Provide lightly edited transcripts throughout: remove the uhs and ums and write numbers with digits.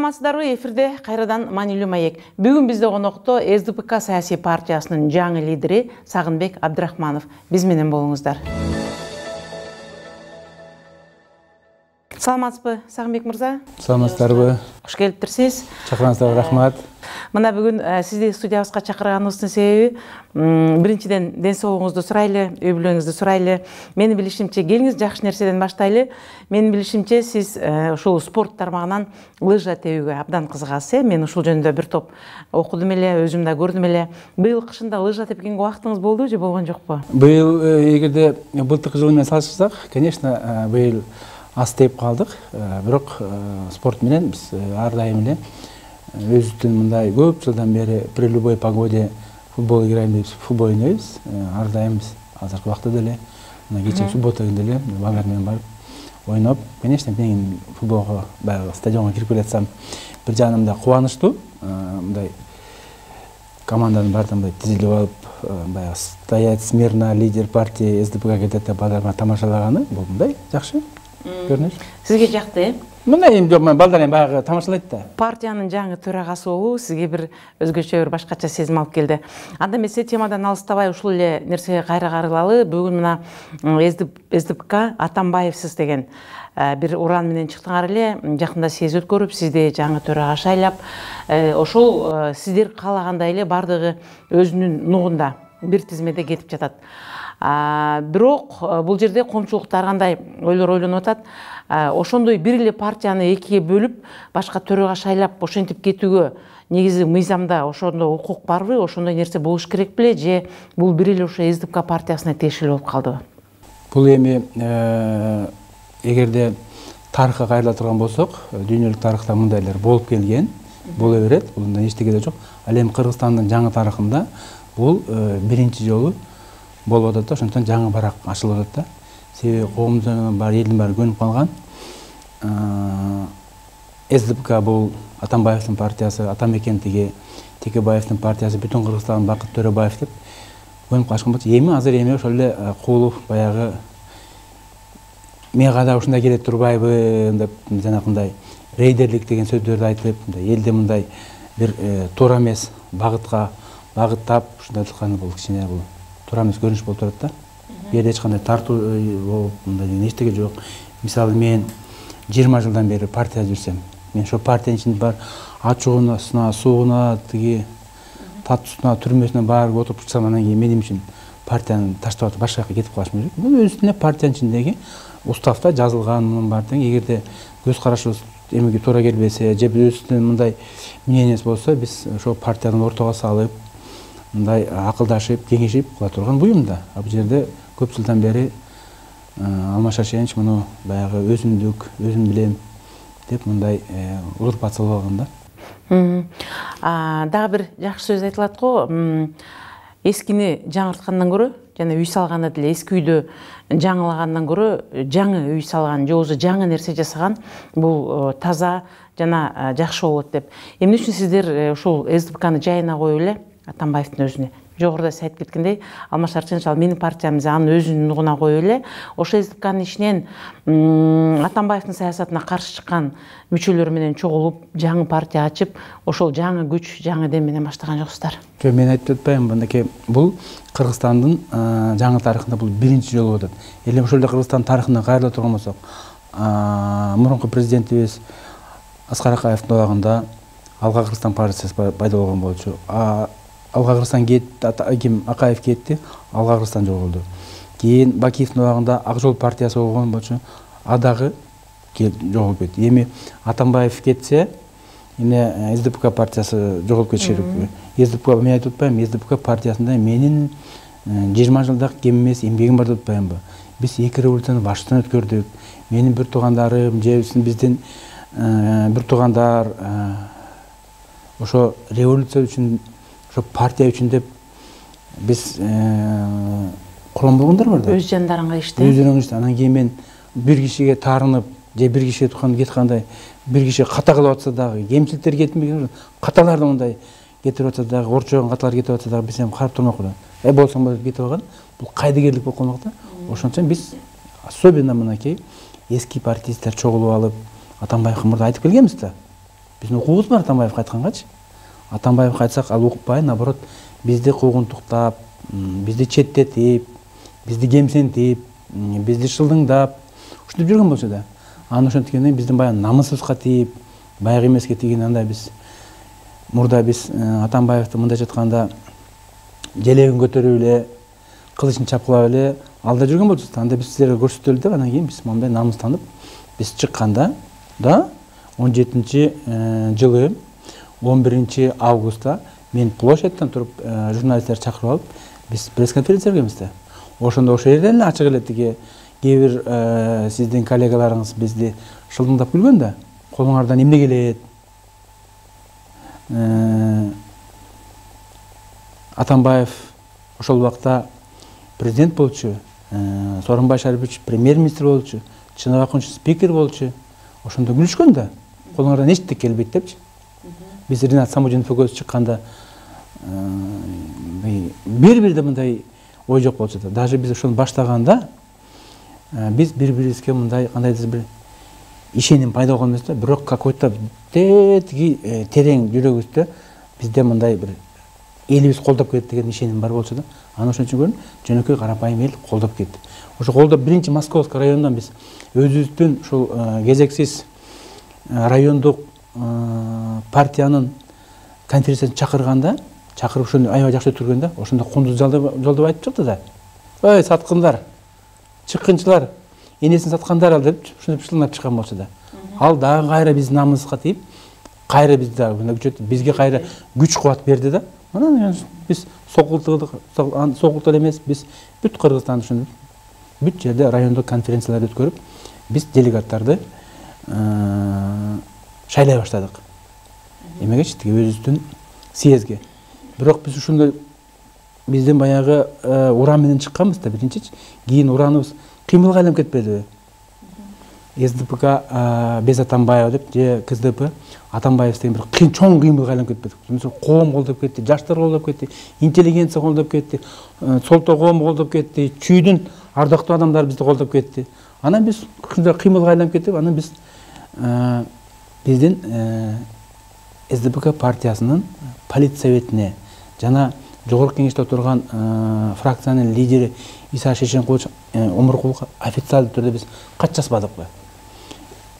Саламатсыздарбы, эфирде кайрадан маанилүү маек. Бүгүн бизде конокто СДПК саясий партиясынын жаңы лидери Сагынбек Абдрахманов. Биз менен болуңуздар. Саламатсызбы, Сагынбек мырза? Саламатсыздарбы. Кош келиптирсиз. Чакырганыңыздарга рахмат. Мына бүгүн сизди студиябызга чакырганыбыздын себеби биринчиден ден соолугуңузду сурайлы, үй бүлөңүздү сурайлы. Менин билишимче, келиңиз жакшы нерседен баштайлы. Менин билишимче, сиз ушул спорт тармагынан лыжа тебүүгө абдан кызыгасыз. Мен ушул жөнүндө бир топ окудум эле, өзүм да көрдүм эле. Быйыл кышында лыжа тепкенге убактыңыз болду же болгон жокпу? Быйыл эгерде былтыркы жыл менен салыштырсак, конечно, быйыл аз теп калдык. Бирок спорт менен биз ар дайым эле өзүбүздүн мындай көп жылдан бери при любой погоде футбол играйм деп футбол ойнойбуз. Ар дайым биз азыркы убакта деле мына кечээ суббота күнү деле балдар менен барып ойноп, конечно, мен футболго баягы стадионго кирип келатсам бир жагынан мындай кубанычтуу, мындай команданын баардыгын мындай тизилип алып, баягы стоять смирно, лидер партии СДПК кетет деп балдар тамашалаганы бул мындай жакшы көрүнүш. Сизге жакты, Мындай эми жок, балдар эми баягы тамашалайт да. Партиянын жаңы төрагасы болуу сизге бир өзгөчө бир башкача сезим алып келди. Анда эмесе темадан алыстабай ушул эле нерсеге кайра каралалы. Бүгүн мына СДПК Атамбаевсиз деген бир уран менен чыктыңар эле. Жакында съезд өткөрүп, сизди жаңы төрага шайлап, ошол сиздер каалагандай эле бардыгы өзүнүн нугунда бир тизмеде кетип жатат. Бирок бул жерде коомчулуктар кандай ойлор ойлонуп атат. Ошондой бир эле партияны экиге бөлүп, башка төрага шайлап ошентип кетүүгө негизи мыйзамда ошондой укук барбы? Ошондой нерсе болуш керек беле же бул бир эле ошо СДПК партиясына тиешелүү болуп калдыбы? Бул эми эгерде тарыхка кайрыла турган болсок, дүйнөлүк тарыхта мындайлар болуп келген, боло берет. Бунда эчтеке да жок. Ал эми Кыргызстандын жаңы тарыхында бул биринчи жолу болуп атат да, ошондон жаңы барак ачылып атат да. Себеби коомдун баары, элдин баары көнүп калган. СДПК бул Атамбаевдин партиясы, Атамекен Текебаевдин партиясы, бүтүн Кыргызстан Бакыт Төрөбаев деп көнүп калышкан болчу. Эми азыр ошол эле Куулов баягы мага да ушундай келе турбайбы деп жанагындай рейдерлик деген сөздөрдү айтып, элди мындай бир туура эмес багытка багыттап ушундай кылганы бул кичине бул туура эмес көрүнүш болуп турат да. Бу жерде эч кандай тартуу болуп, мындай эчтеке жок. Мисалы, мен 20 жылдан бери партия жүрсөм, мен ошо партиянын ичинде бар ачууна, сууна, тиги татуусуна, түрмөсүнө баары отуруп чыксам, анан кийин менин үчүн партияны таштап атып башка жака кетип калышым керек. Бул өзүнө партиянын ичиндеги уставда жазылган мунун бар тең. Эгерде көз карашыбыз эмеге туура келбесе, же өзүбүздүн мындай мнениябыз болсо, биз ошол партияны ортого салып, мындай акылдашып, кеңешип кыла турган буюм да. Бул жерде көп жылдан бери Алмаз Шаршенович муну баягы өзүмдүк, өзүм билем деп мындай узурпация болгон да. Дагы бир жакшы сөз айтылат го. Эскини жаңырткандан көрө, жана үй салганда деле эски үйдү жаңылагандан көрө, жаңы үй салган же болбосо жаңы нерсе жасаган бул таза жана жакшы болот деп. Эмне үчүн сиздер ушул СДПКны жайына коюп эле Атамбаевдин өзүнө, жогоруда сиз айтып кеткендей, Алмаз Шаршенович ал менин партиямыз анын өзүнүн нугуна коюп эле ошо СДПКнын ичинен Атамбаевдин саясатына каршы чыккан мүчөлөр менен чогулуп, жаңы партия ачып, ошол жаңы күч, жаңы дем менен баштаган жоксуздар. Жок, мен айтып атпайм, мынакей бул Кыргызстандын жаңы тарыхында бул биринчи жолу болуп атат. Эле ошол эле Кыргызстан тарыхына кайрыла турган болсок, мурунку президентибиз Аскар Акаевдин убагында Алга Кыргызстан партиясы пайда болгон болчу. Алга Кыргызстан кетти, Акаев кетти, Алга Кыргызстан жоголду. Кийин Бакиевдин убагында Ак Жол партиясы болгон болчу, дагы жоголуп кетти. Эми Атамбаев кетсе, эмне СДПК партиясы жоголуп кетиши керек. СДПК, мен айтып атпайм, СДПК партиясында менин 20 жылдык кем эмес эмгегим бар деп атпаймбы. Биз эки революцияны баштан өткөрдүк. Менин бир туугандарым, же биздин бир туугандар ошо революция үчүн, ошо партия үчүн деп биз курман болгондар бар да. Өз жандарыңа ишти. Өздөрүңөр ишти. Анан кийин мен бир кишиге таарынып, же бир кишиге кеткандай, бир киши ката кылып атса дагы, кемчиликтер кетмеген, каталарды мындай кетирип атса дагы, орчогон каталар кетип атса дагы биз эми карап турмакпыз. Болсоң болот кетип алган. Бул кайдыгерлик болуп калмак да. Ошондо биз особенно мынакей эски партиисттер чогулуп алып, Атамбаевга мурда айтып келгенбиз да. Биздин укугубуз бар Атамбаевге айткангачы. Атамбаевге айтсак, ал укпай, наоборот, бизди куугунтуктап, бизди четтетип, бизди кемсинтип, бизди шылдыңдап, ушинтип жүргөн болчу да. Аны ошенткенден биздин баягы намысыбызга тийип, баягы эмеске тийген анда биз мурда биз Атамбаевди мындайча айтканда желегин көтөрүп эле, кылычын чапкылап эле алда жүргөн болчубуз. Анда биз силерге көрсөтөлү деп, анан кийин биз мондай намыстанып биз чыкканда да 17-жылы 11-августта мен площадьтан туруп журналисттерди чакырып алып биз пресс-конференция бергенбиз да. Ошондо ошол жерде эле ачык эле тиги кээ бир сиздин коллегаларыңыз бизди шылдыңдап күлгөн да. Колуңардан эмне келет? Атамбаев ошол убакта президент болчу, Сооронбай Шарипович премьер-министр болчу, Чыныбек Акунчу спикер болчу. Ошондо күлүшкөн да. Колуңардан эч тик келбейт депчи. Биз Ринат Самудинов экөөбүз чыкканда бир да мындай ой жок болчу да. Даже биз ошону баштаганда биз бири-бирибизге мындай кандайдыр бир ишеним пайда болгон эмес да. Бирок какой-то тиги терең жүрөгүбүздө бизде мындай бир элибиз колдоп кетти деген ишеним бар болчу да. Аны ошон үчүн жөнөкөй карапайым эл колдоп кетти. Ошо колдоп биринчи Московский районунан биз өзүбүздүн ушул кезексиз райондук партиянын конференциясын чакырганда, чакырып ошону аябай жакшы өткөргөн да. Ошондо Кундуз Жолдобаев айтып чыкты да. Ой, саткындар, чыккынчылар, энесин саткандар ал деп ушинтип шылдыңдап чыккан болчу да. Ал дагы кайра биздин намыбызга тийип, кайра бизди дагы күчөтүп, бизге кайра күч кубат берди да. Анан биз сокултук эле эмес, биз бүт Кыргызстан ушинтип бүт жерде райондук конференцияларды өткөрүп, биз делегаттарды шайлай баштадык. Эмегечи тиги өзүбүздүн съездге. Бирок биз ушундай бизден баягы уран менен чыкканбыз да биринчичи. Кийин ураныбыз кыймылга айланып кетпедиби? СДПК без Атамбаева деп же КСДП Атамбаев деген бир чоң кыймылга айланып кетпедик. Мисалы коом колдоп кетти, жаштар колдоп кетти, интеллигенция колдоп кетти, солто коом колдоп кетти, чүйдүн ардактуу адамдары бизди колдоп кетти. Анан биз ушундай кыймылга айланып кеттик. Анан биз биздин СДПК партиясынын политсоветине жана жогорку кеңеште отурган фракциянын лидери Иса Шешенкулович Омуркуловго официалдуу түрдө биз кат жазбадыкпы?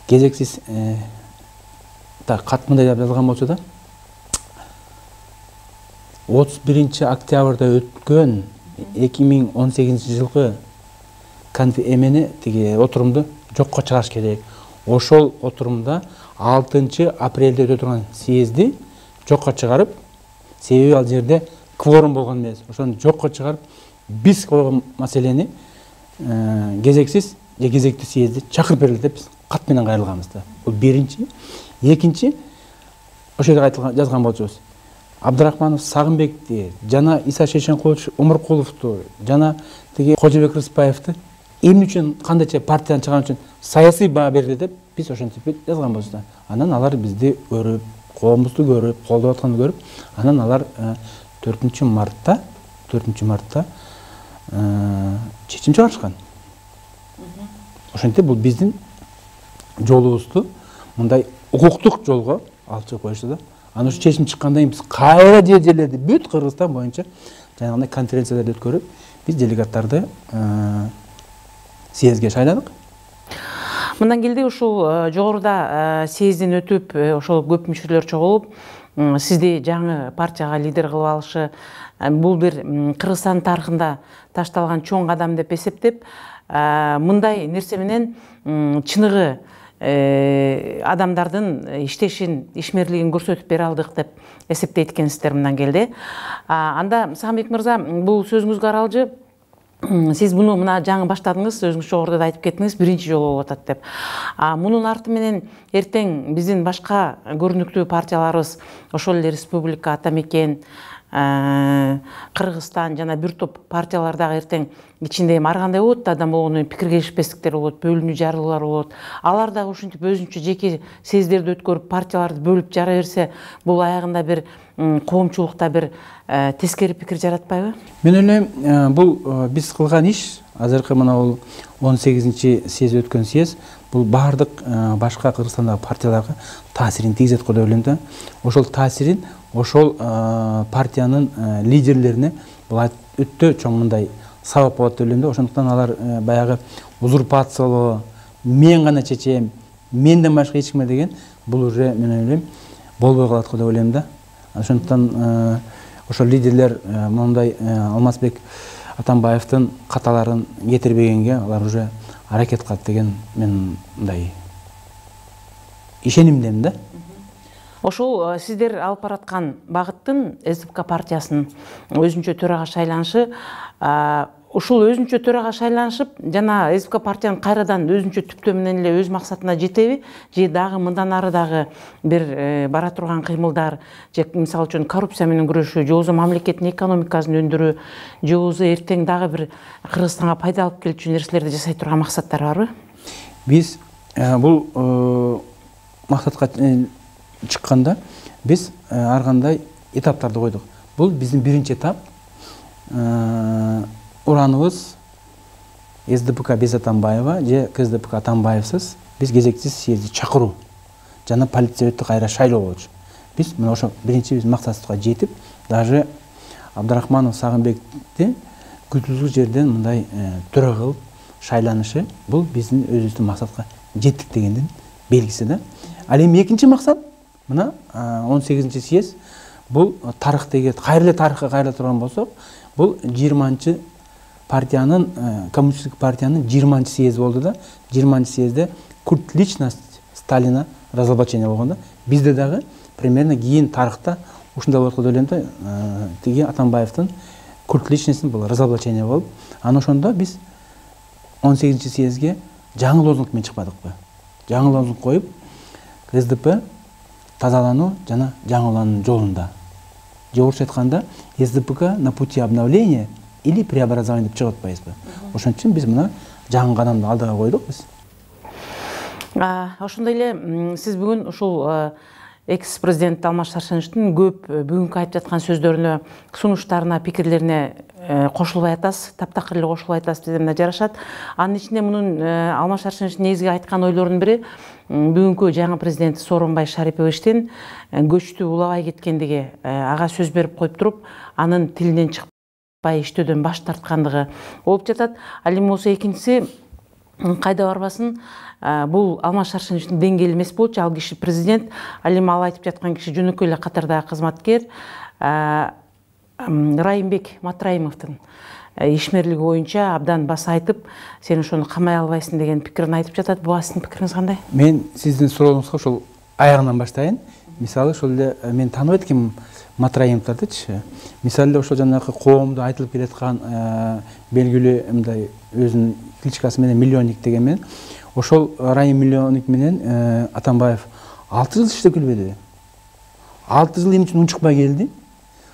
Кезексиз кат мындай деп жазылган болчу да. 31-октябрда өткөн 2018-жылкы эмени тиги отурумду жокко чыгарыш керек. Ошол отурумда 6-апрелде өтө турган съезди жокко чыгарып, себеби ал жерде кворум болгон эмес. Ошону жокко чыгарып, биз койгон маселени кезексиз же кезектүү съезди чакырып берели деп биз кат менен кайрылганбыз да. Бул биринчи. Экинчи, ошол жерде айтылган жазган болчубуз. Абдрахманов Сагынбекти жана Иса Шешенкулович Омуркуловду жана тиги Кожобек Рыспаевди эмне үчүн кандайча партиядан чыган үчүн саясий баа берди деп биз ошентип жазган болчубуз да. Анан алар бизди көрүп, коомубузду көрүп, колдоп атканын көрүп, анан алар 4-мартта чечим чыгарышкан. Ошентип бул биздин жолубузду мындай укуктук жолго алып чыгып коюшту да. Анан ушу чечим чыккандан кийин биз кайра жерлерди бүт Кыргызстан боюнча жанагындай конференцияларды өткөрүп, биз делегаттарды съездге шайладык. Мындан келди ушул жогоруда съездден өтүп, ошол көп мүчөлөр чогулуп, сизди жаңы партияга лидер кылып алышы бул бир Кыргызстан тарыхында ташталган чоң кадам деп эсептеп, мындай нерсе менен чыныгы адамдардын иштешин, ишмерлигин көрсөтүп бере алдык деп эсептейт экенсиздер мындан келди. Анда Сагынбек мырза, бул сөзүңүзгө аралжы, сиз буну мына жаңы баштадыңыз, өзүңүз жогоруда да айтып кеттиңиз, биринчи жолу болуп атат деп. Мунун арты менен эртең биздин башка көрүнүктүү партияларыбыз, ошол эле Республика, Атамекен, Кыргызстан жана бир топ партиялар дагы эртең ичинде эми ар кандай болот да, адам болгондон кийин пикир келишпестиктер болот, бөлүнүү жарылуулар болот. Алар дагы ушинтип өзүнчө жеке съезддерди өткөрүп, партияларды бөлүп жара берсе, бул аягында бир коомчулукта бир тескери пикир жаратпайбы? Мен ойлойм, бул биз кылган иш, азыркы мына бул 18-чи съезд өткөн съезд, бул баардык башка Кыргызстандагы партияларга таасирин тийгизет го деп ойлойм да. Ошол таасирин ошол партиянын лидерлерине бул өтө чоң мындай сабап болот деп ойлойм да. Ошондуктан алар баягы узурпациялоо, мен гана чечем, менден башка эч ким деген бул уже мен ойлойм болбой калат го деп ойлойм да. Ошондуктан ошол лидерлер мондай Алмазбек Атамбаевдин каталарын кетирбегенге алар уже аракет кылат деген мен мындай ишенимдемин да. Ошол сиздер алып бараткан багыттын СДПК партиясынын өзүнчө төрага шайланышы, ушул өзүнчө төрага шайланышып жана СДПК партиянын кайрадан өзүнчө түптөө менен эле өз максатына жетеби, же дагы мындан ары дагы бир бара турган кыймылдар, же мисалы үчүн коррупция менен күрөшүү, же болбосо мамлекеттин экономикасын өндүрүү, же болбосо эртең дагы бир Кыргызстанга пайда алып келчү нерселерди жасай турган максаттар барбы? Биз бул максатка чыкканда биз ар кандай этаптарды койдук. Бул биздин биринчи этап. Ураныбыз СДПК без Атамбаева же КСДПК Атамбаевсыз биз кезектиз съезди чакыруу жана политсөбөттү кайра шайлоо болчу. Биз мына ошо биринчи биз максатыбызга жетип, даже Абдрахманов Сагынбекти күтүлгү жерден мындай төрө кылып шайланышы бул биздин өзүбүздүн максатка жеттик дегендин белгиси да. Ал эми экинчи максат мына 18-чи съезд бул тарых деген кайра тарыхка кайрыла турган болсок, бул 20-чы партиянын коммунисттик партиянын 20-чы съезди болду да. 20-чы съездде культ личность Сталина разоблачение болгондо бизде дагы примерно кийин тарыхта ушундай болот го деп ойлойм да. Тиги Атамбаевдин культ личностин бул разоблачение болуп, анан ошондо биз 18-чи съездге жаңы лозунг менен чыкпадыкпы? Жаңы лозунг коюп, СДП тазалануу жана жаңылануу жолунда. Же орусча айтканда СДПК на пути обновления или преобразования деп чыгып атпайбызбы? Ошон үчүн биз мына жаңы кадамды алдыга койдук биз. Ошондой эле сиз бүгүн ушул экс-президент Алмаз Шаршеновичтин көп бүгүнкү айтып жаткан сөздөрүнө, сунуштарына, пикирлерине кошулбай атасыз, таптакыр эле кошулбай атасыз десем да жарашат. Анын ичинде мунун Алмаз Шаршенович негизги айткан ойлорунун бири бүгүнкү жаңы президент Сооронбай Шариповичтин көчтү улабай кеткендиги, ага сөз берип коюп туруп, анын тилинен чыкпай иштөөдөн баш тарткандыгы болуп жатат. Ал эми болсо экинчиси, кайда барбасын, бул Алмаз Шаршеновичтин деңгээли эмес болчу, ал киши президент, ал эми ал айтып жаткан киши жөнөкөй эле катардагы кызматкер. Райымбек Матраимовдун ишмерлиги боюнча абдан баса айтып, сен ошону камай албайсың деген пикирин айтып жатат. Буга сиздин пикириңиз кандай? Мен сиздин сурооңузга ошол аягынан баштайын. Мисалы ошол эле мен тааныбайт экенмин Матраимовдардычы. Мисалы ошол жанагы коомдо айтылып келаткан белгилүү мындай өзүнүн кличкасы менен миллионник деген менен ошол Райым миллионник менен Атамбаев 6 жыл иштеп келбеди. 6 жыл эмне үчүн унчукпай келди?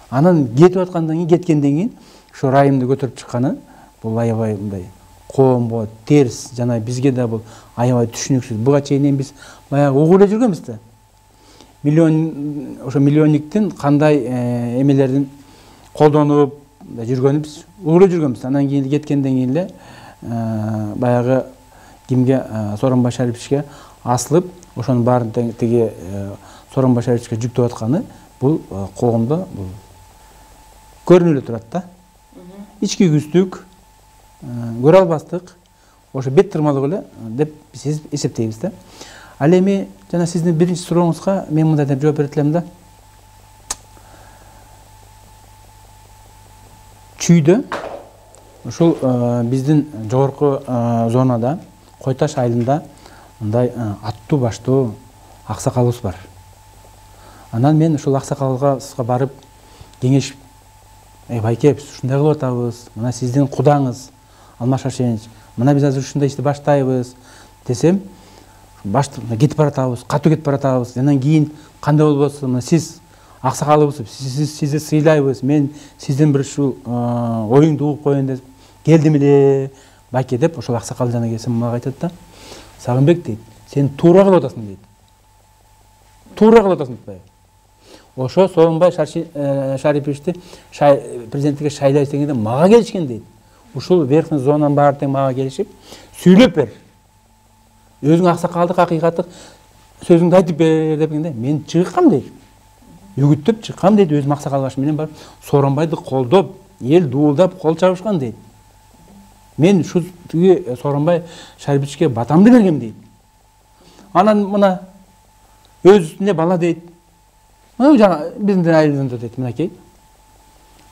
Анан кетип аткандан кийин, кеткенден кийин ошо Райымды көтөрүп чыкканы бул аябай мындай коомго терс, жана бизге да бул аябай түшүнүксүз. Буга чейин биз баягы угуп эле жүргөнбүз да. Ошо миллионниктин кандай эмелерин колдонуп жүргөнүн биз угуп эле жүргөнбүз. Анан кийин кеткенден кийин эле баягы кимге Сооронбай Шариповичке асылып, ошонун баарын тиги Сооронбай Шариповичке жүктөп атканы бул коомдо бул көрүнүп эле турат да. Ички күздүк, көрө албастык, ошо бет тырмалык эле деп биз эсептейбиз да. Ал эми жана сиздин биринчи сурооңузга мен мындай деп жооп берет элем да. Чүйдө ушул биздин жогорку зонада Кой Таш айылында мындай аттуу баштуу аксакалыбыз бар. Анан мен ушул аксакалга барып кеңешип, байке, биз ушундай кылып атабыз, мына сиздин кудаңыз Алмаз Шаршенович, мына биз азыр ушундай ишти баштайбыз десем, кетип баратабыз, катуу кетип баратабыз. Андан кийин кандай болбосун, мына сиз аксакалыбыз, сизди сыйлайбыз, мен сиздин бир ушул оюңду угуп коеюн деп келдим эле, байке деп ошол аксакал жана келсем мага айтат да. Сагынбек дейт, сен туура кылып атасың дейт. Туура кылып атасың дейт. ошо Сооронбай Шариповичти президенттикке шайлайбыз дегенде мага келишкен дейт. Ушул верхний зонанын баары тең мага келишип, сүйлөп бер. Өзүң аксакалдык, акыйкаттык сөзүңдү айтып бер дегенде, мен чыгыккам дейт. Үгүттөп чыккам дейт, өзүм аксакал баш менен барып Сооронбайды колдоп, эл дуулдап кол чабышкан дейт. Мен шу Сооронбай Шариповичке батамды бергем дейт. Анан мына өз үстүнө бала дейт. Мына жана биздин айылында дейт, мынакей.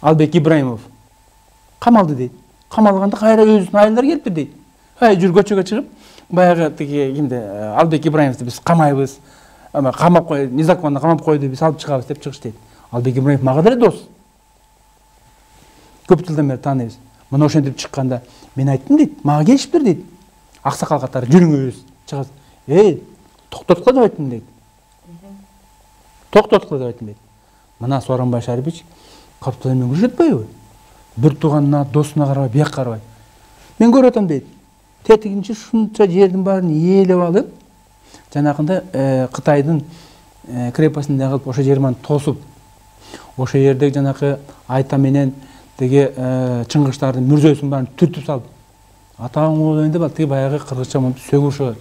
Албек Ибраимов камалды дейт. Камалганда кайра өзүнүн айылдары келиптир дейт. Жүр көчөгө чыгып, баягы тиги кимде Албек Ибраимовду биз камайбыз. Камап кой, незаконно камап койду, биз алып чыгабыз деп чыгыш дейт. Албек Ибраимов мага деле дос. Көп жылдан бери тааныйбыз. Мына ошентип чыкканда мен айттым дейт, мага келишиптир дейт. Аксакал катары жүрүңүз, чыгасыз. Токтоткула деп айттым дейт. Токтоткула деп айттым дейт. Мына Сооронбай Шарипович капитал менен көрүшөт атпайбы? Бир тууганына, досуна карабай, бияк карабай. Мен көрүп атам дейт. Тетигинчи шунча жердин баарын ээлеп алып, жанагында Кытайдын крепостунда кылып ошо жерман тосуп, ошо жердеги жанакы айта менен теге чыңгыштардын мүрзөсүн баарын түртүп салып, атаң оолайын деп тиги баягы кыргызча монтип сөгүрүшөт.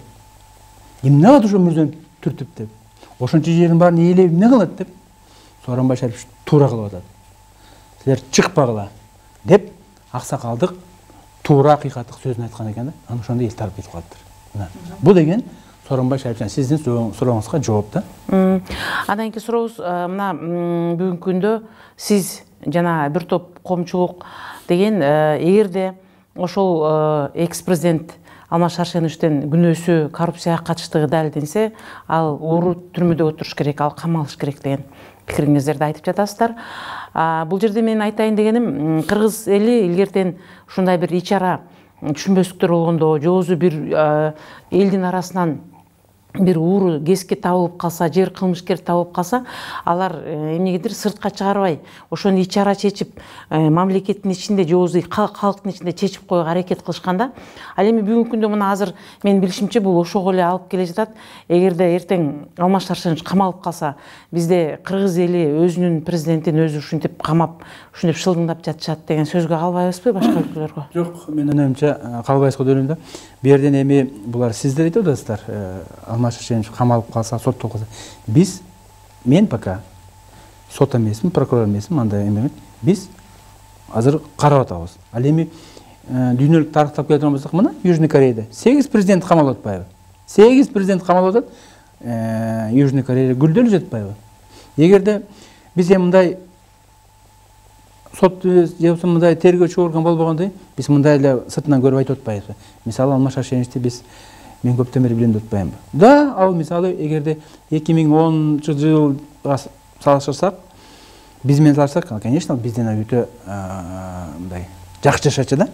Эмне кылат ошо мүрзөнү түртүп деп? Ошончо жердин баарын ээлеп эмне кылат деп? Сооронбай Шарипович туура кылып атат. Силер чыкпагыла деп аксакалдык туура акыйкаттык сөзүн айткан экен да. Анан ошондо эл тарып кетип калыптыр. Бул деген Сооронбай Шарипович сиздин сурооңузга жооп да. Андан кийинки сурообуз мына бүгүнкү күндө сиз жана бир топ коомчулук деген эгерде ошол экс-президент Алмаз Шаршеновичтин күнөөсү коррупцияга катыштыгы далилденсе, ал ууру түрмөдө отуруш керек, ал камалыш керек деген пикириңиздерди айтып жатасыздар. Бул жерде мен айтайын дегеним, кыргыз эли илгертен ушундай бир ичара түшүнбөстүктөр болгондо, же болбосо бир элдин арасынан бир ууру кески табылып калса, жер кылмышкер табылып калса, алар эмнегедир сыртка чыгарбай, ошону ичара чечип, мамлекеттин ичинде же болбосо калктын ичинде чечип койууга аракет кылышканда, ал эми бүгүнкү күндө мына азыр менин билишимче бул ошого эле алып келе жатат. Эгерде эртең Алмаз Шаршенович камалып калса, бизде кыргыз эли өзүнүн президентин өзү ушинтип камап, ушинтип шылдыңдап жатышат деген сөзгө калбайбызбы башка өлкөлөргө? Жок, менин оюмча калбайбыз го деп ойлойм да. Бу жерден эми булар сиздер айтып атасыздар. Алмаз Шаршенович камалып калса, соттолуп калса. Мен пока сот эмесмин, прокурор эмесмин, андай эме. Биз азыр карап атабыз. Ал эми дүйнөлүк тарыхтап келе турган болсок, мына Южный Кореяда 8 президент камалып атпайбы? 8 президент камалып атат. Южный Кореяда гүлдөлүп жатпайбы? Эгерде биз мындай сот же болбосо мындай тергөөчү орган болбогондой, биз мындай эле сыртынан көрүп айтып атпайбыз. Мисалы Алмаз Шаршеновичти мен көптөн бери билем деп атпаймынбы? Да, ал мисалы эгерде 2010-жылга салыштырсак, биз менен салыштырсак, конечно, бизден өтө мындай жакшы жашачу да.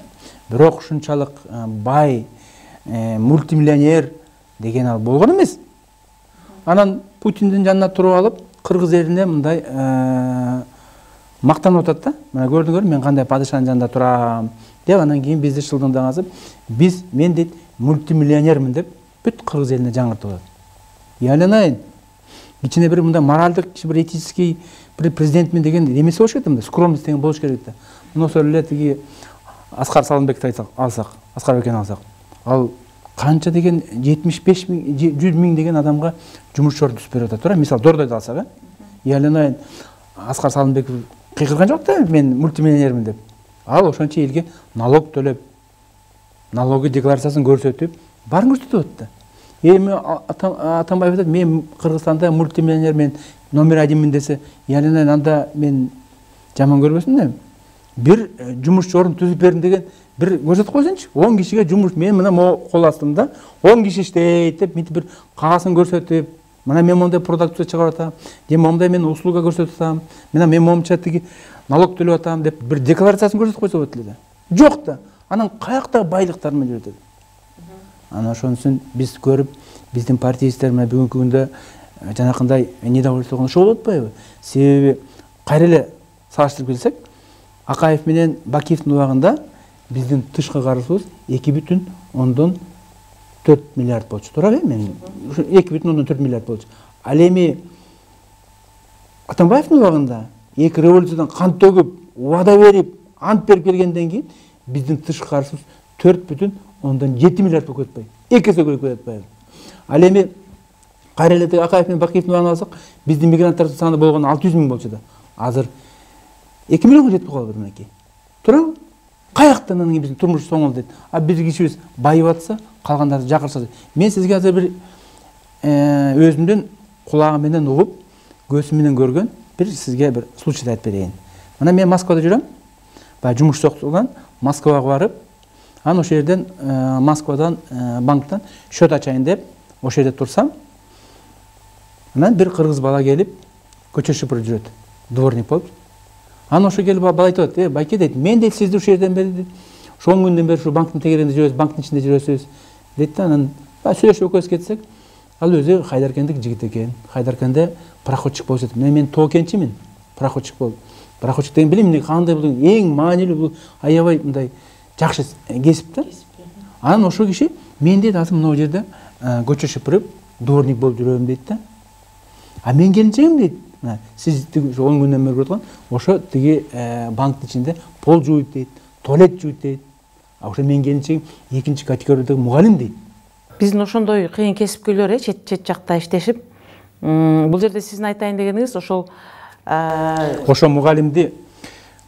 Бирок ушунчалык бай, мультимиллионер деген ал болгон эмес. Анан Путиндин жанына туруп алып, кыргыз элине мындай мактанып атат да. Мына көрдүңөр, мен кандай падышанын жанында турам деп, анан кийин бизди шылдыңдагансып, мен дейт мультимиллионермин деп бүт кыргыз элине жаңыртып атат. Яланайын. Ичине бир мындай моралдык, бир этический бир президентмин деген эмеси болуш керек да, скромность деген болуш керек да. Мына ошол эле тиги Аскар Салымбекти алсак, Аскар Бекени алсак, ал канча деген 75 миң, 100 миң деген адамга жумуш орун түзүп берип атат, туура? Мисалы Дордойду алсак, Яланайын Аскар Салымбеков кыйкырган жок да, мен мультимиллионермин деп. Ал ошончо элге налог төлөп, налоги декларациясын көрсөтүп, баарын көрсөтүп атты. Эми Атамбаев айтат, мен Кыргызстанда мультимиллионер, мен номер 1 десе, Яланайын анда мен жаман көрбөсүн да. Бир жумуш орун түзүп бердим деген бир көрсөтүп койсунчу. 10 кишиге жумуш, мен мына кол астымда 10 киши иштейт деп, мынтип бир кагасын көрсөтүп, мына мен мондай продукция чыгарып атам, же мондай мен услуга көрсөтүп атам, мен момча тиги налог төлөп атам деп бир декларациясын көрсөтүп койсо болот эле да. Жок да. Анан каяктагы байлыктар менен жүрөт. Анан ошонусун биз көрүп, биздин партиялаштар мына бүгүнкү күндө жанакындай недовольство ошо болуп атпайбы? Себеби кайра эле салыштырып келсек, Акаев менен Бакиевдин убагында биздин тышкы карызыбыз 2,4 миллиард болчу, туурабы? Мен 2,4 миллиард болчу. Ал эми Атамбаевдин убагында эки революциядан кан төгүп, убада берип, ант берип келгенден кийин биздин тышкы каржыбыз 4,7 миллиард болуп кетпей. 2 эсе көбөйүп кетпей. Ал эми кайра эле Акаев менен Бакиевдин убагын алсак, биздин мигранттардын саны болгону 600 миң болчу да. Азыр 2 миллионго жетип калды мынакей. Туурабы? Каяктан анан биздин турмуш соңул дейт. А биздин кишибиз байып атса, калгандары жакырса. Мен сизге азыр бир өзүмдүн кулагым менен угуп, көзүм менен көргөн бир сизге бир случай айтып берейин. Мына мен Москвада жүрөм. Баягы жумуш соктуган Москвага барып, анан ошол жерден Москвадан банктан счет ачайын деп ошол жерде турсам, анан бир кыргыз бала келип көчө шыпырып жүрөт. Дворник болуп. Анан ошо келип бала айтып атат: "Байке" дейт, "Мен дейт сизди ушул жерден бери дейт, ошол күндөн бери ушу банктын тегерегинде жүрөбүз, банктын ичинде жүрөсүз" дейт да. Анан сүйлөшүп экөөбүз кетсек, ал өзү Хайдаркендик жигит экен. Хайдаркенде пароходчик болуп жатат. Мен тоокенчимин, пароходчик болуп. Пароходчик деген билем эмне, кандай бул эң маанилүү, бул аябай мындай жакшы кесип да. Анан ошол киши мен дейт азыр мына жерде көчө шыпырып, дворник болуп жүрөм дейт да. А мен келинчегим дейт, сиз 10 күндөн бери көрүп ошо тиги банктын ичинде пол жууйт дейт, туалет жууйт дейт. А ошо мен келинчегим экинчи категориядагы мугалим дейт. Биздин ошондой кыйын кесипкөйлөр чет жакта иштешип, бул жерде сиздин айтайын дегениңиз ошол ошо мугалимди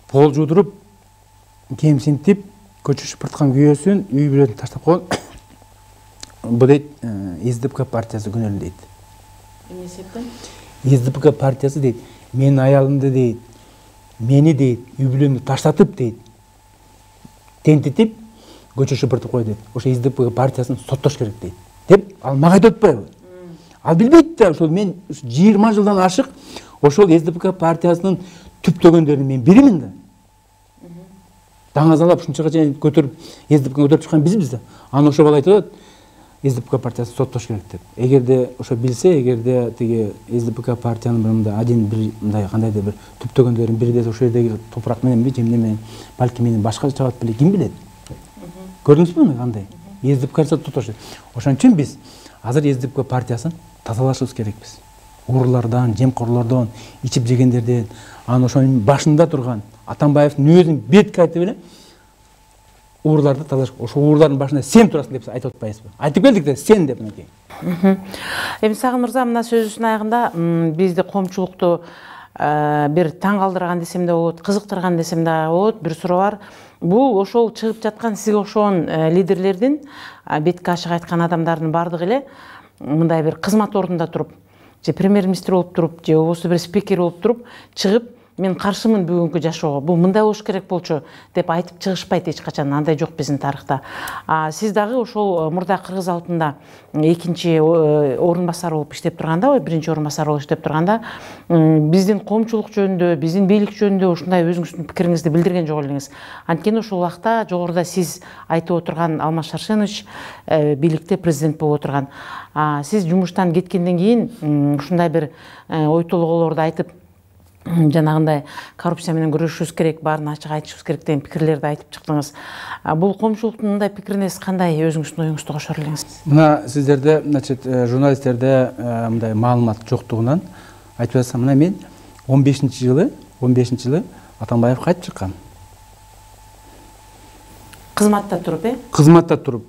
пол жуудуруп, кемсинтип, көчө шыпырткан күйөөсүн үй бүлөсүн таштап койгон. Бул дейт СДПК партиясы күнөөлүү дейт. Эмне себептен? СДПК партиясы дейт, менин аялымды дейт, мени дейт, үй бүлөмдү таштатып дейт, тентитип, көчө шыпыртып койду дейт. Ошо СДПК партиясын соттош керек дейт. Деп ал мага айтып атпайбы? Ал билбейт да, ошол мен 20 жылдан ашык ошол СДПК партиясынын түптөгөндөрүнүн мен биримин да. Даңазалап ушунчага чейин көтөрүп, СДПК көтөрүп чыккан бизбиз да. Анан ошо бала айтып атат, СДПК партиясын соттош керек деп. Эгерде ошо билсе, эгерде тиги СДПК партиянын мындай один бир мындай кандайдыр бир түптөгөндөрүнүн бири десе ошол жердеги топурак мененби, жемне менен, балки менен башка чабат беле, ким билет? Көрдүңүзбү муну кандай? СДПК соттош. Ошон үчүн биз азыр СДПК партиясын тазалашыбыз керекпиз. Урлардан, жемкорлордон, ичип жегендерден, анан ошонун башында турган Атамбаевдин өзүнүн бетке айтып эле урларды тазалаш. Ошол урлардын башында сен турасың деп айтып атпайсызбы? Айтып келдик да сен деп мынакей. Эми Сагын мырза мына сөзүбүздүн аягында бизди коомчулукту бир таң калтырган десем да болот, кызыктырган десем да болот, бир суроо бар. Бул ошол чыгып жаткан сизге окшогон лидерлердин, бетке ачык айткан адамдардын бардыгы эле мындай бир кызмат ордунда туруп, же премьер-министр болуп туруп, же болбосо бир спикер болуп туруп, чыгып мен каршымын бүгүнкү жашоого, бул мындай болуш керек болчу деп айтып чыгышпайт эч качан, андай жок биздин тарыхта. Сиз дагы ошол мурда кыргыз алпында экинчи орун басар болуп иштеп турганда, биринчи орун басар болуп иштеп турганда, биздин коомчулук жөнүндө, биздин бийлик жөнүндө ушундай өзүңүздүн пикириңизди билдирген жок элеңиз. Анткени ошол убакта жогоруда сиз айтып отурган Алмаз Шаршенович бийликте президент болуп отурган. Сиз жумуштан кеткенден кийин ушундай бир ой толгоолорду айтып, жанагындай коррупция менен күрөшүшүбүз керек, баарын ачык айтышыбыз керек деген пикирлерди айтып чыктыңыз. Бул коомчулуктун мындай пикирине кандай өзүңүздүн оюңузду кошор элеңиз? Мына сиздерде, значит, журналисттерде мындай маалымат жоктугунан айтып жатсам, мына мен 15 жылы Атамбаев кайтып чыккан. Кызматта туруп, Кызматта туруп.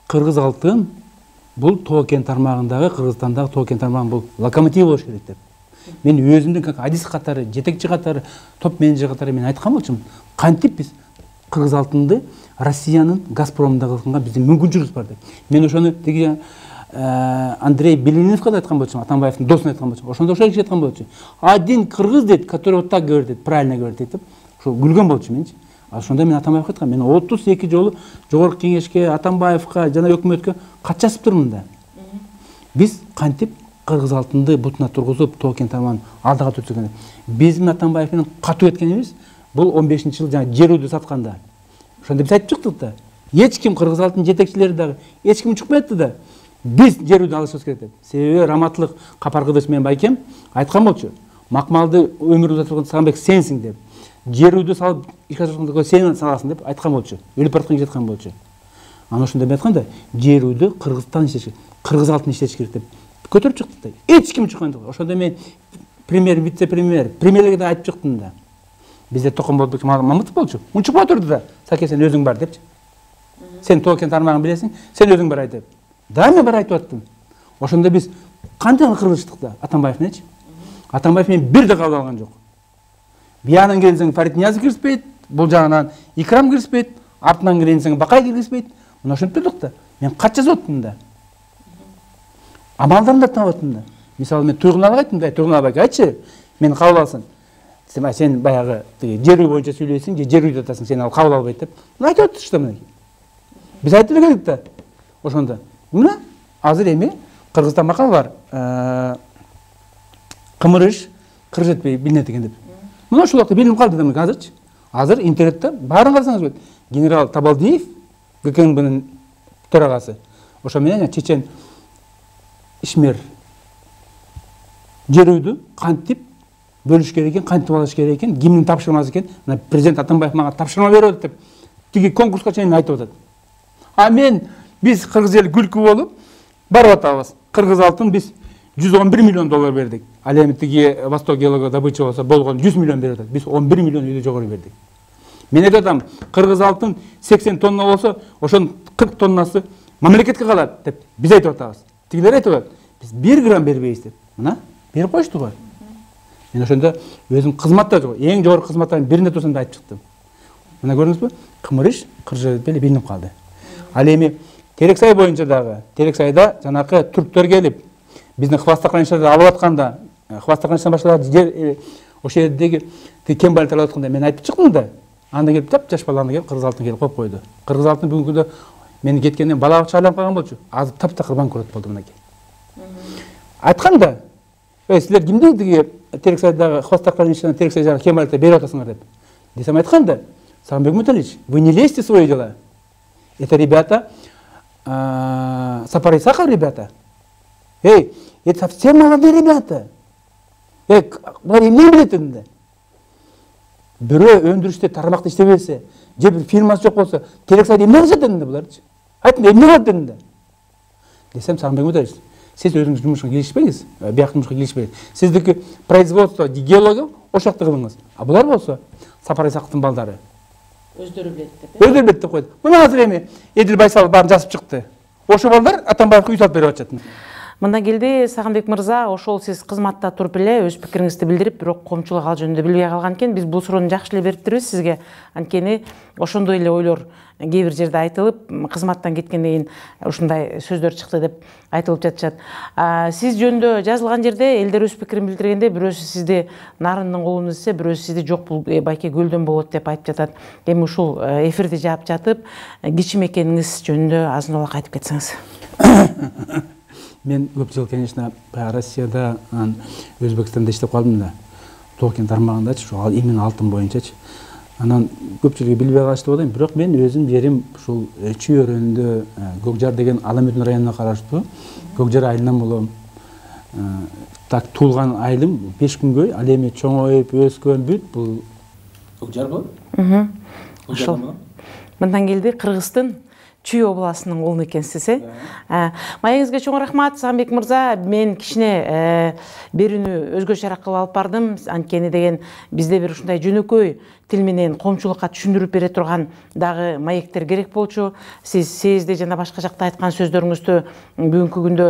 Кыргыз алтын бул Тоо-кен тармагындагы, Кыргызстандагы Тоо-кен тармагы бул локомотив болуш керек деп. Мен өзүмдүн как адис катары, жетекчи катары, топ менеджер катары мен айткан болчумун. Кантип биз Кыргыз алтынды Россиянын Газпромдагы кылганга биздин мүмкүнчүлүгүбүз бар деп. Мен ошону тиги Андрей Белининовго да айткан болчумун, Атамбаевдин досуна айткан болчумун. Ошондо ошол киши айткан болчу. Один кыргыз дейт, который вот так говорит, правильно говорит деп. Ошо күлгөн болчу менчи. Ошондо мен Атамбаевге айткам, мен 32 жолу жогорку кеңешке, Атамбаевга жана өкмөткө кат жазып турмун да. Биз кантип Кыргыз алтынды бутуна тургузуп, Тоо-кен тармагын алдыга төтсөкөн. Биздин Атамбаев менен катуу эткенибиз бул 15-жыл жана жер үйдү сатканда. Ошондо биз айтып чыктык да. Эч ким Кыргыз алтын жетекчилери дагы эч ким чыкпай атты да. Биз жер үйдү алышыбыз керек деп. Себеби Раматлык Капаркыдыч менен Байкем айткан болчу. Макмалды өмүр узатып Сагынбек сенсиң деп. Жер үйдү салып ишке ашырганда сен саласың деп айткан болчу. Өлүп бараткан киши айткан болчу. Анан ошондо мен айтканда, жер үйдү Кыргызстан иштеш керек, Кыргыз алтын иштеш керек деп көтөрүп чыктык да. Эч ким чыккан жок. Ошондо мен премьер, вице-премьер, премьерлерге де айтып шықтым да. Бізде Тоқым Болотбек Мамытов болчу. Унчуп отырды да, Саке сен өзің бар депчи. Сен токен тармағын білесің, сен өзің бар айтып. Да, мен бар айтып аттым. Ошонда біз қантан қырылыштық да, Атамбаев нечи? Атамбаев мен бір де қабыл алған жоқ. Биянан келсең Фарид Ниязов кіріспейді, бұл жағынан Икрам кіріспейді, артынан келсең Бақай кіріспейді. Мына ошентип тұрдық да. Мен қат жазып аттым да. Амалдарын да тауып аттым да. Мысалы мен Туйғыналға айттым да, Туйғыналға айтшы, мен қабыл алсын. Сен баяғы жер үй бойынша сөйлейсің, жер үйді атасың, сен ал қабыл албайды деп. Мына айтып отыр что мінекей. Біз айтып келдік та. Ошонда. Мына азыр эми Кыргызстан макал бар. Кымырыш кыр жетпей билинет экен деп. Мына ушул убакта билинип калды да азырчы. Азыр интернетте баарын карасаңыз болот. Генерал Табалдиев, ГКНБнын төрагасы. Ошо менен чечен ишмер жер үйдү кантип бөлүш керек экен, кантип алыш керек экен, кимдин тапшырмасы экен. Мына президент Атамбаев мага тапшырма берип деп тиги конкурска чейин айтып атат. А мен биз кыргыз эли күлкү болуп барып атабыз. Кыргыз алтын биз 111 миллион доллар бердик. Ал эми тиги Восток геолога добыча болсо болгон 100 миллион берип атат. Биз 11 миллион үйдө жогору бердик. Мен айтам, кыргыз алтын 80 тонна болсо, ошонун 40 тоннасы мамлекетке калат деп биз айтып атабыз. Тигилер айтып атат, биз 1 грамм бербейбиз деп. Мына берип коюшту го. Мен ошондо өзүм кызматта жок, эң жогорку кызматтардын биринде турсам да айтып чыктым. Мына көрдүңүзбү? Кымырыш кыр жетпей билинип калды. Ал эми Терексай боюнча дагы, Терексайда жанакы түрктөр келип, биздин хвастахраничтарды алып атканда, хвастахраничтан башка жер ошол жердеги кен байлыктар алып атканда мен айтып чыктым да. Анда келип жаш баланы келип кыргыз алтын келип коюп койду. Кыргыз алтын бүгүнкү күндө мен кеткенден бала бакча айланып калган болчу. Азыр таптакыр банкрот болду мынакей. Айтканда, силер кимдин тиги Терексайдагы хвастахраничтан Терексай жагы кен байлыктар берип атасыңар деп. Десем айтканда, Сагынбек Муталич, вы не лезьте в свои дела. Это ребята, Сапар Исаков ребята. Эй, это совсем молодые ребята. Эй, бұлар не білет енді? Бирөө өндүрүштө тармакта иштеп берсе, же бир фирмасы жок болсо, Терексайда эмне кылышат енді буларчы? Айтын, эмне кылат енді? Десем, Сагынбек Муталич, сиз өзүңүз жумушка киришпеңиз, бияктын жумушка киришпеңиз. Сиздики производство, геология ошол жакта кылыңыз. А булар болсо, Сапар Исаковдун балдары. Өздөрү билет деп. Өздөрү билет деп койду. Мына азыр эми Эдил Байсалов баарын жазып чыкты. Ошо балдар Атамбаевге үй салып берип атышат. Мындан келди Сагынбек мырза, ошол сиз кызматта туруп эле өз пикириңизди билдирип, бирок коомчулук ал жөнүндө билбей калган экен. Биз бул суроону жакшы эле берип турбуз сизге. Анткени ошондой эле ойлор кээ бир жерде айтылып, кызматтан кеткенден кийин ушундай сөздөр чыкты деп айтылып жатышат. Сиз жөнүндө жазылган жерде элдер өз пикирин билдиргенде бирөөсү сизди нарындын колунда десе, бирөөсү сизди жок бул байке көлдөн болот деп айтып жатат. Эми ушул эфирди жаап жатып, кичим экениңиз жөнүндө азын улак айтып кетсеңиз. Мен көп жыл, конечно, Россияда, Өзбекстанда иштеп калдым да. Токен тармагындачы, ушул именно алтын боюнчачы. Анан көпчүлүгү билбей калышты деп ойлойм, бирок мен өзүм жерим ушул Чүй өрөөнүндө Көкжар деген Аламүдүн районуна караштуу. Көкжар айылынан болом. Так туулган айылым 5 күнгөй, ал эми чоңоюп өскөн бүт бул Көкжар болот. Ошол. Мындан келди Кыргыздын Чүй областынын колуну экенсиз, Маегиңизге чоң рахмат, Сагынбек мырза. Мен кичине берүүнү өзгөчө кылып алып бардым. Анткени деген бизде бир ушундай жөнөкөй тил менен коомчулукка түшүндүрүп бере турган дагы маектер керек болчу. Сиз съездде жана башка жакта айткан сөздөрүңүздү бүгүнкү күндө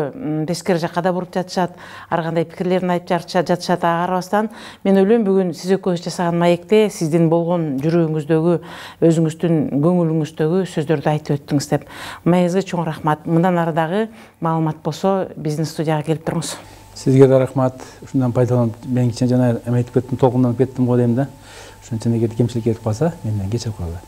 тескери жакка да буруп жатышат, ар кандай пикирлерин айтып жатышат. Ага карабастан мен ойлойм, бүгүн сиз экөөбүз жасаган маекте сиздин болгон жүрөгүңүздөгү, өзүңүздүн көңүлүңүздөгү сөздөрдү айтып өттүңүз деп. Маегиңизге чоң рахмат. Мындан ары дагы маалымат болсо биздин студияга келип туруңуз. Сизге да рахмат. Ушундан пайдаланып, мен кичине жана айтып кеттим, толкунданып кеттим го дейм да. Ошончо эгер кемчилик кетип калса, менден кечирип койгула.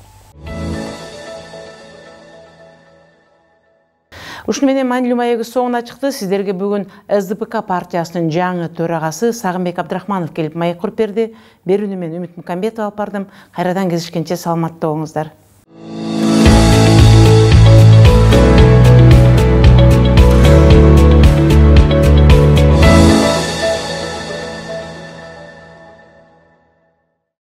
Ушуну менен маанилүү маегибиз соңуна чыкты. Сиздерге бүгүн СДПК партиясынын жаңы төрагасы Сагынбек Абдрахманов келип маек куруп берди. Берүүнү мен Үмүт Мукамбетова алып бардым. Кайрадан кездешкенче саламатта болуңуздар.